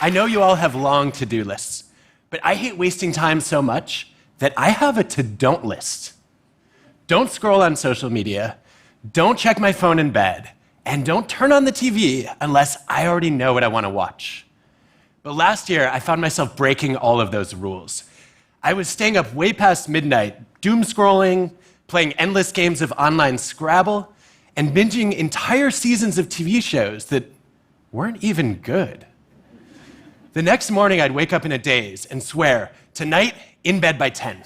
I know you all have long to-do lists, but I hate wasting time so much that I have a to-don't list. Don't scroll on social media, don't check my phone in bed, and don't turn on the TV unless I already know what I want to watch. But last year, I found myself breaking all of those rules. I was staying up way past midnight, doom scrolling, playing endless games of online Scrabble, and binging entire seasons of TV shows that weren't even good. The next morning, I'd wake up in a daze and swear, tonight, in bed by 10.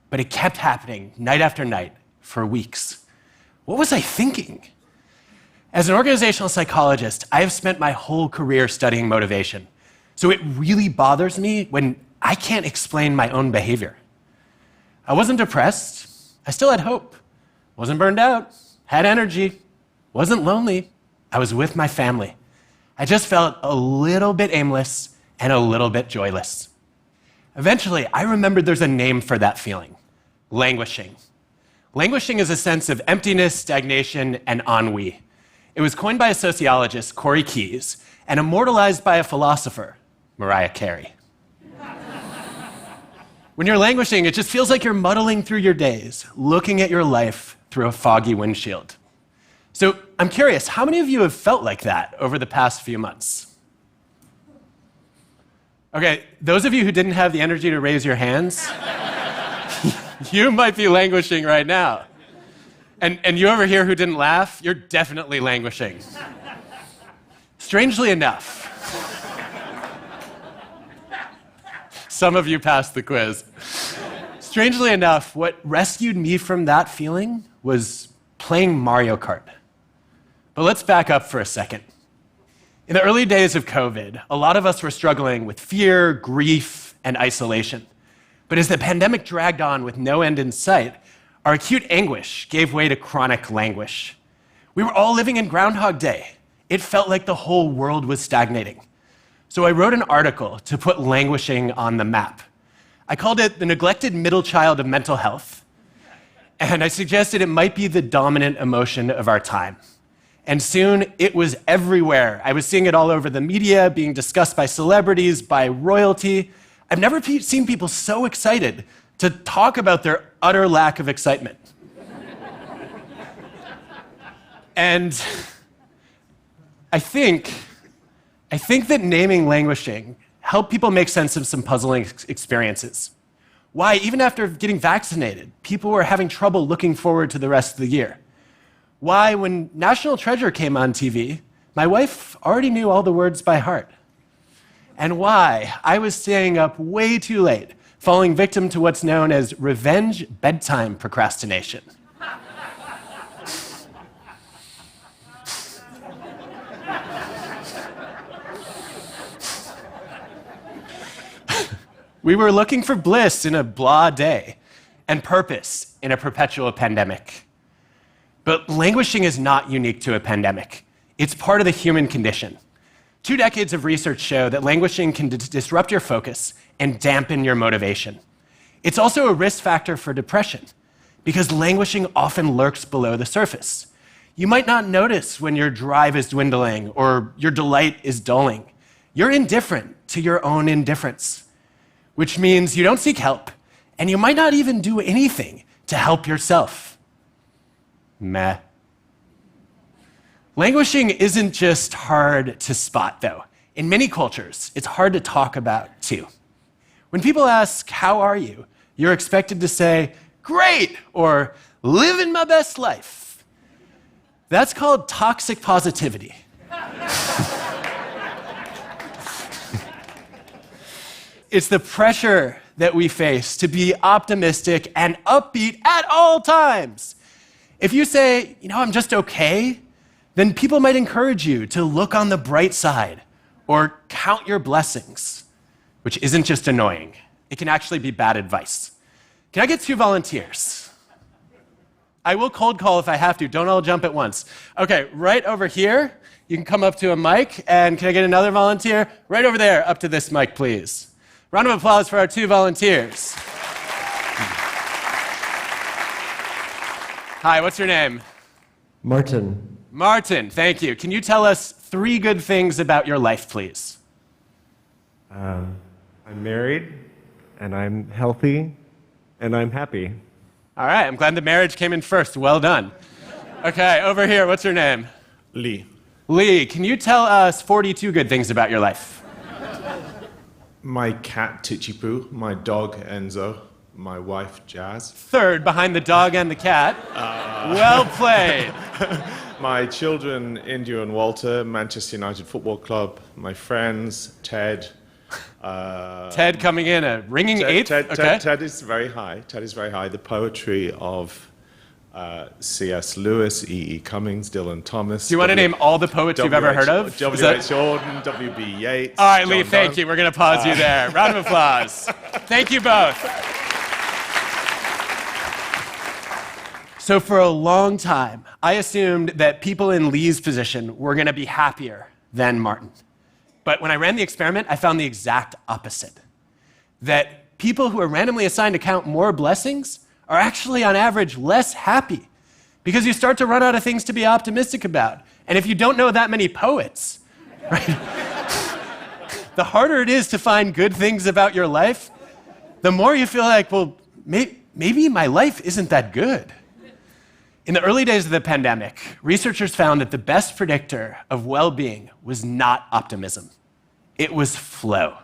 But it kept happening night after night for weeks. What was I thinking? As an organizational psychologist, I have spent my whole career studying motivation. So it really bothers me when I can't explain my own behavior. I wasn't depressed. I still had hope. Wasn't burned out. Had energy. Wasn't lonely. I was with my family. I just felt a little bit aimless and a little bit joyless. Eventually, I remembered there's a name for that feeling: languishing. Languishing is a sense of emptiness, stagnation, and ennui. It was coined by a sociologist, Corey Keyes, and immortalized by a philosopher, Mariah Carey. When you're languishing, it just feels like you're muddling through your days, looking at your life through a foggy windshield. So I'm curious, how many of you have felt like that over the past few months? Okay, those of you who didn't have the energy to raise your hands, you might be languishing right now. And you over here who didn't laugh, you're definitely languishing. Strangely enough, some of you passed the quiz. Strangely enough, what rescued me from that feeling was playing Mario Kart. But let's back up for a second. In the early days of COVID, a lot of us were struggling with fear, grief, and isolation. But as the pandemic dragged on with no end in sight, our acute anguish gave way to chronic languish. We were all living in Groundhog Day. It felt like the whole world was stagnating. So I wrote an article to put languishing on the map. I called it The Neglected Middle Child of Mental Health, and I suggested it might be the dominant emotion of our time. And soon, it was everywhere. I was seeing it all over the media, being discussed by celebrities, by royalty. I've never seen people so excited to talk about their utter lack of excitement. And I think that naming languishing helped people make sense of some puzzling experiences. Why, even after getting vaccinated, people were having trouble looking forward to the rest of the year. Why, when National Treasure came on TV, my wife already knew all the words by heart. And why I was staying up way too late, falling victim to what's known as revenge bedtime procrastination. We were looking for bliss in a blah day and purpose in a perpetual pandemic. But languishing is not unique to a pandemic. It's part of the human condition. 2 decades of research show that languishing can disrupt your focus and dampen your motivation. It's also a risk factor for depression because languishing often lurks below the surface. You might not notice when your drive is dwindling or your delight is dulling. You're indifferent to your own indifference, which means you don't seek help, and you might not even do anything to help yourself. Meh. Languishing isn't just hard to spot, though. In many cultures, it's hard to talk about, too. When people ask, "How are you?" you're expected to say, "Great," or "Living my best life." That's called toxic positivity. It's the pressure that we face to be optimistic and upbeat at all times. If you say, "I'm just okay," then people might encourage you to look on the bright side or count your blessings, which isn't just annoying. It can actually be bad advice. Can I get 2 volunteers? I will cold call if I have to. Don't all jump at once. Okay, right over here, you can come up to a mic, and can I get another volunteer? Right over there, up to this mic, please. Round of applause for our 2 volunteers. Hi, what's your name? Martin. Martin, thank you. Can you tell us 3 good things about your life, please? I'm married, and I'm healthy, and I'm happy. All right, I'm glad the marriage came in first. Well done. Okay, over here, what's your name? Lee. Lee, can you tell us 42 good things about your life? My cat, Titchy-Poo. My dog, Enzo. My wife, Jazz. Third, behind the dog and the cat. Well played. My children, India and Walter. Manchester United Football Club. My friends, Ted. Ted coming in a ringing eighth. Okay. Ted is very high. Ted is very high. The poetry of C.S. Lewis, E.E. Cummings, Dylan Thomas. Do you want to name all the poets you've ever heard of? W.H. Jordan, W.B. Yeats. All right, Lee, John thank Donne. you. We're going to pause you there. Round of applause. Thank you both. So for a long time, I assumed that people in Lee's position were going to be happier than Martin. But when I ran the experiment, I found the exact opposite. That people who are randomly assigned to count more blessings are actually, on average, less happy because you start to run out of things to be optimistic about. And if you don't know that many poets, right, the harder it is to find good things about your life, the more you feel like, well, maybe my life isn't that good. In the early days of the pandemic, researchers found that the best predictor of well-being was not optimism. It was flow.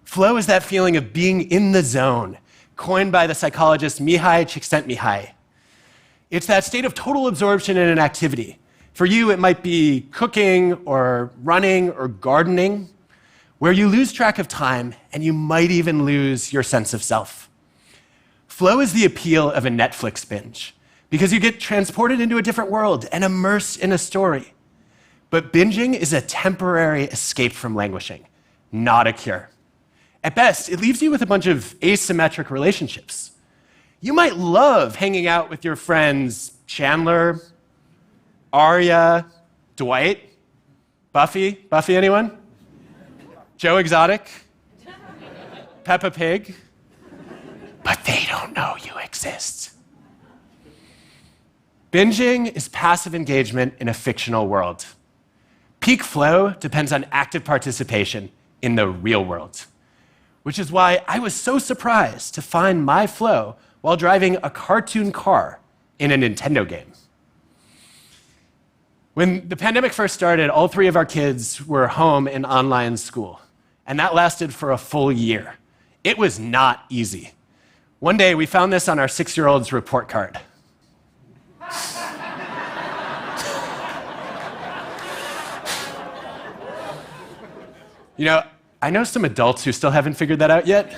Flow is that feeling of being in the zone, coined by the psychologist Mihai Csikszentmihalyi. It's that state of total absorption in an activity. For you, it might be cooking or running or gardening, where you lose track of time and you might even lose your sense of self. Flow is the appeal of a Netflix binge, because you get transported into a different world and immersed in a story. But binging is a temporary escape from languishing, not a cure. At best, it leaves you with a bunch of asymmetric relationships. You might love hanging out with your friends Chandler, Arya, Dwight, Buffy anyone? Joe Exotic, Peppa Pig, but they don't know you exist. Binging is passive engagement in a fictional world. Peak flow depends on active participation in the real world, which is why I was so surprised to find my flow while driving a cartoon car in a Nintendo game. When the pandemic first started, all three of our kids were home in online school, and that lasted for a full year. It was not easy. One day, we found this on our 6-year-old's report card. You know, I know some adults who still haven't figured that out yet.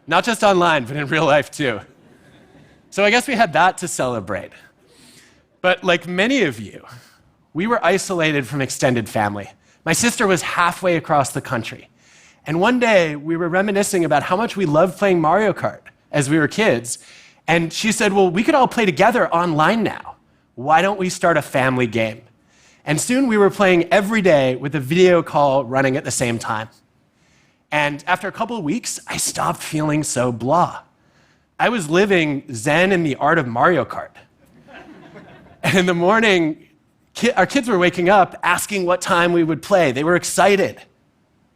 Not just online, but in real life too. So I guess we had that to celebrate. But like many of you, we were isolated from extended family. My sister was halfway across the country. And one day, we were reminiscing about how much we loved playing Mario Kart as we were kids. And she said, well, we could all play together online now. Why don't we start a family game? And soon we were playing every day with a video call running at the same time. And after a couple of weeks, I stopped feeling so blah. I was living zen in the art of Mario Kart. And in the morning, our kids were waking up asking what time we would play. They were excited.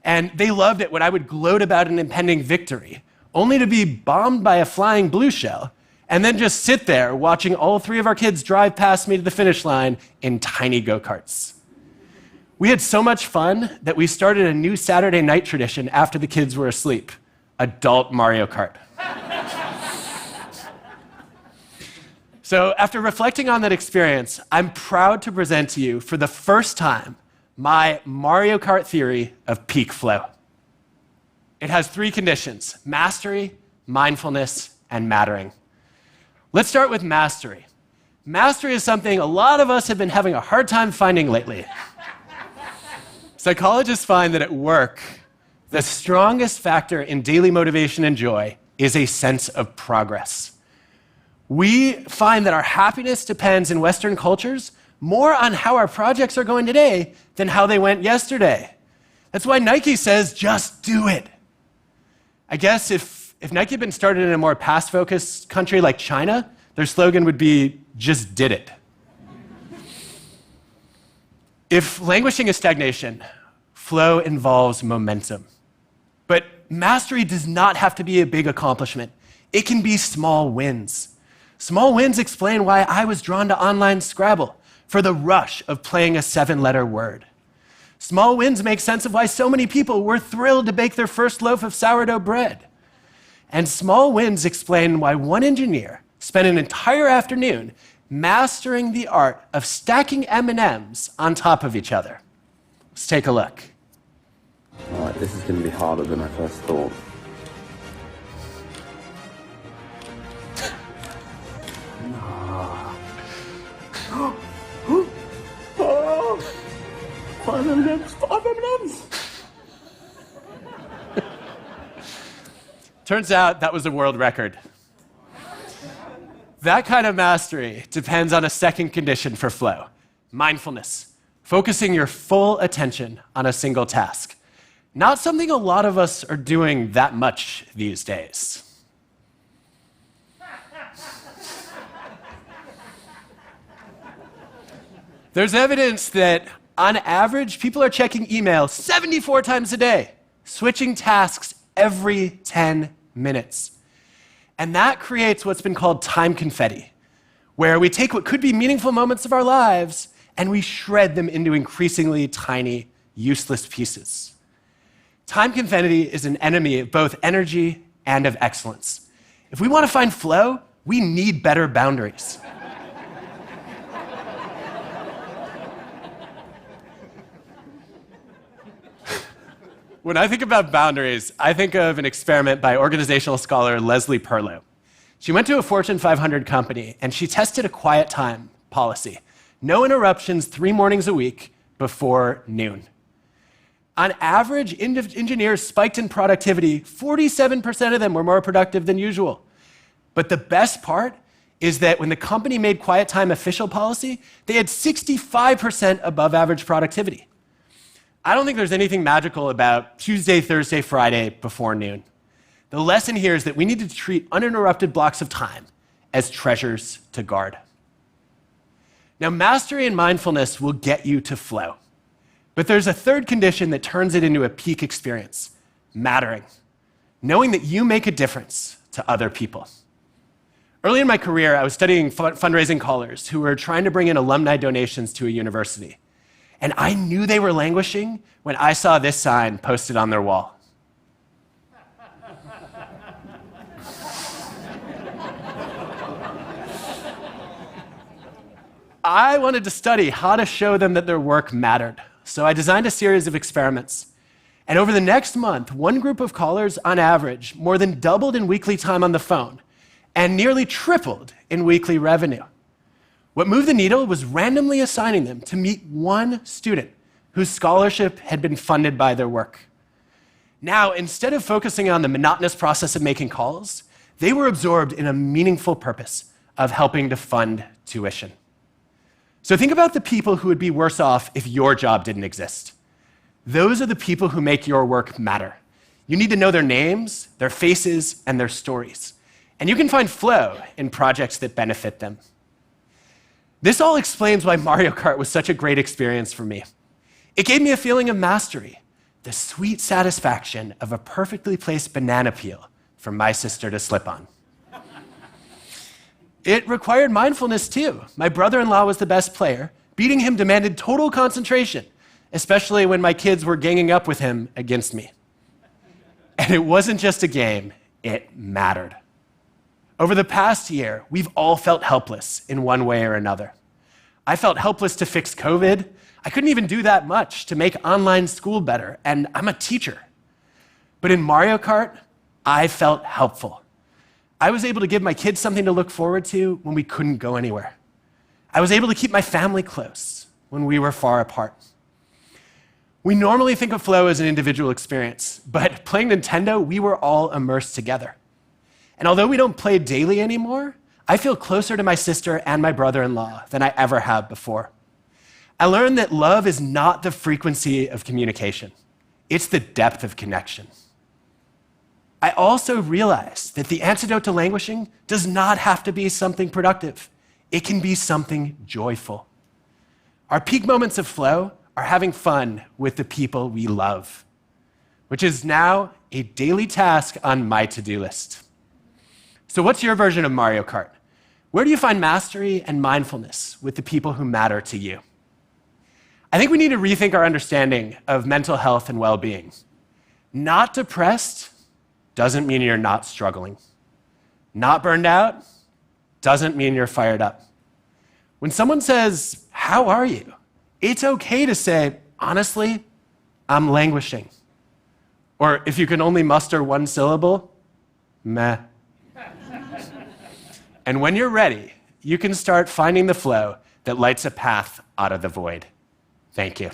And they loved it when I would gloat about an impending victory, only to be bombed by a flying blue shell, and then just sit there watching all three of our kids drive past me to the finish line in tiny go-karts. We had so much fun that we started a new Saturday night tradition after the kids were asleep: adult Mario Kart. So after reflecting on that experience, I'm proud to present to you for the first time my Mario Kart theory of peak flow. It has 3 conditions: mastery, mindfulness, and mattering. Let's start with mastery. Mastery is something a lot of us have been having a hard time finding lately. Psychologists find that at work, the strongest factor in daily motivation and joy is a sense of progress. We find that our happiness depends in Western cultures more on how our projects are going today than how they went yesterday. That's why Nike says, just do it. I guess if Nike had been started in a more past-focused country like China, their slogan would be, just did it. If languishing is stagnation, flow involves momentum. But mastery does not have to be a big accomplishment. It can be small wins. Small wins explain why I was drawn to online Scrabble, for the rush of playing a 7-letter word. Small wins make sense of why so many people were thrilled to bake their first loaf of sourdough bread. And small wins explain why one engineer spent an entire afternoon mastering the art of stacking M&Ms on top of each other. Let's take a look. All right, this is going to be harder than I first thought. Five M&Ms! Turns out that was a world record. That kind of mastery depends on a second condition for flow: mindfulness, focusing your full attention on a single task. Not something a lot of us are doing that much these days. There's evidence that, on average, people are checking email 74 times a day, switching tasks every 10 minutes. And that creates what's been called time confetti, where we take what could be meaningful moments of our lives and we shred them into increasingly tiny, useless pieces. Time confetti is an enemy of both energy and of excellence. If we want to find flow, we need better boundaries. When I think about boundaries, I think of an experiment by organizational scholar Leslie Perlow. She went to a Fortune 500 company and she tested a quiet time policy: no interruptions 3 mornings a week before noon. On average, engineers spiked in productivity. 47% of them were more productive than usual. But the best part is that when the company made quiet time official policy, they had 65% above average productivity. I don't think there's anything magical about Tuesday, Thursday, Friday before noon. The lesson here is that we need to treat uninterrupted blocks of time as treasures to guard. Now, mastery and mindfulness will get you to flow. But there's a third condition that turns it into a peak experience: mattering. Knowing that you make a difference to other people. Early in my career, I was studying fundraising callers who were trying to bring in alumni donations to a university. And I knew they were languishing when I saw this sign posted on their wall. I wanted to study how to show them that their work mattered. So I designed a series of experiments. And over the next month, one group of callers, on average, more than doubled in weekly time on the phone and nearly tripled in weekly revenue. What moved the needle was randomly assigning them to meet one student whose scholarship had been funded by their work. Now, instead of focusing on the monotonous process of making calls, they were absorbed in a meaningful purpose of helping to fund tuition. So think about the people who would be worse off if your job didn't exist. Those are the people who make your work matter. You need to know their names, their faces, and their stories. And you can find flow in projects that benefit them. This all explains why Mario Kart was such a great experience for me. It gave me a feeling of mastery, the sweet satisfaction of a perfectly placed banana peel for my sister to slip on. It required mindfulness too. My brother-in-law was the best player. Beating him demanded total concentration, especially when my kids were ganging up with him against me. And it wasn't just a game, it mattered. Over the past year, we've all felt helpless in one way or another. I felt helpless to fix COVID. I couldn't even do that much to make online school better, and I'm a teacher. But in Mario Kart, I felt helpful. I was able to give my kids something to look forward to when we couldn't go anywhere. I was able to keep my family close when we were far apart. We normally think of flow as an individual experience, but playing Nintendo, we were all immersed together. And although we don't play daily anymore, I feel closer to my sister and my brother-in-law than I ever have before. I learned that love is not the frequency of communication. It's the depth of connection. I also realized that the antidote to languishing does not have to be something productive. It can be something joyful. Our peak moments of flow are having fun with the people we love, which is now a daily task on my to-do list. So what's your version of Mario Kart? Where do you find mastery and mindfulness with the people who matter to you? I think we need to rethink our understanding of mental health and well-being. Not depressed doesn't mean you're not struggling. Not burned out doesn't mean you're fired up. When someone says, "How are you?" it's okay to say, "Honestly, I'm languishing." Or if you can only muster one syllable, meh. And when you're ready, you can start finding the flow that lights a path out of the void. Thank you.